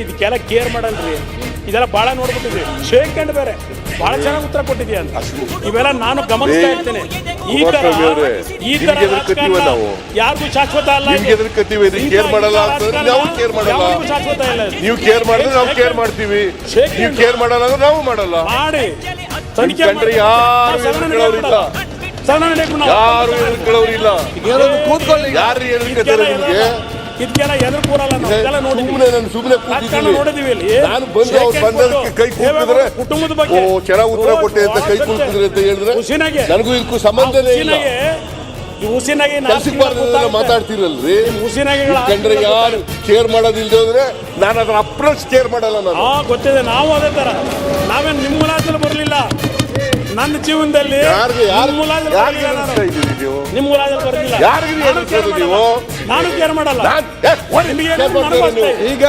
ಇದಕ್ಕೆಲ್ಲ ಕೇರ್ ಮಾಡಲ್ರಿ, ಇದೆಲ್ಲ ಭಾಳ ನೋಡ್ಬಿಟ್ಟಿದ್ವಿ. ಶೇಕ್ ಹ್ಯಾಂಡ್ ಬೇರೆ ಭಾಳ ಚೆನ್ನಾಗಿ ಉತ್ತರ ಕೊಟ್ಟಿದ್ಯಾ ಅಂತ ಇವೆಲ್ಲ ನಾನು ಗಮನಿಸ್ತಾ ಇರ್ತೇನೆ. ಈ ತರ ರಾಜಕಾರಣ ಯಾರಿಗೂ ಶಾಶ್ವತ ಅಲ್ಲ. ಕೇರ್ ಮಾಡಲ್ಲ ಅಂತಂದ್ರೆ ನಾವು ಕೇರ್ ಮಾಡಲ್ಲ. ಶಾಶ್ವತ ಇಲ್ಲ. ನೀವು ಕೇರ್ ಮಾಡಿದ್ರೆ ನಾವು ಕೇರ್ ಮಾಡ್ತೀವಿ, ನೀವು ಕೇರ್ ಮಾಡಲ್ಲ ಅಂದ್ರೆ ನಾವು ಮಾಡಲ್ಲ. ಮಾಡಿ ತನಿಖೆ ಕಂಡ್ರೆ ಯಾರು ಎದುರ್ಕೊಳ್ಳೋರಿಲ್ಲ, ಯಾರು ಎದುರ್ಕೊಳ್ಳೋರಿಲ್ಲ. ಯಾರು ಎದುರ್ಕೊತಾರೆ ನಿಮ್ಗೆ? ಇದಕ್ಕೆಲ್ಲ ಎದುರು ಕೂರಲ್ಲ. ಸುಮ್ಮನೆ ಕೂತಿದ್ದೀನಿ. ನೋಡಿದೀವಿ ನಾನು ಬಂದು ಅವ್ರು ಬಂದಕ್ಕೆ ಕೈ ಕೂತಿದ್ರೆ ಕುಟುಂಬದ ಬಗ್ಗೆ ಚೆನ್ನಾಗಿ ಉತ್ತರ ಕೊಟ್ಟೆ ಅಂತ ಕೈ ಕೂತಿದ್ರೆ ಅಂತ ಹೇಳಿದ್ರೆ ನನಗೂ ಇದಕ್ಕೂ ಸಂಬಂಧನೇ ಇಲ್ಲ. ಮಾತಾಡ್ತಿರಲ್ರಿ. ಕಂಡ್ರೆ ಯಾರು ಕೇರ್ ಮಾಡೋದಿಲ್ದೆ ಹೋದ್ರೆ ನಾನು ಅದರ ಅಪ್ರೋಚ್ ಕೇರ್ ಮಾಡಲ್ಲ. ನಾನು ಗೊತ್ತಿದೆ, ನಾವು ಅದೇ ತರ. ನಾವೇನು ನಿಮ್ಮ ಮುಲಾಜಲ್ಲಿ ಬರಲಿಲ್ಲ. ನನ್ನ ಜೀವನದಲ್ಲಿ ನಿಮ್ಮ ಮುಲಾಜಲ್ಲಿ ಬರಲಿಲ್ಲ. ಯಾರಿಗೆ ನೀವು ನಾನು ಕೇರ್ ಮಾಡಲ್ಲ. ಈಗ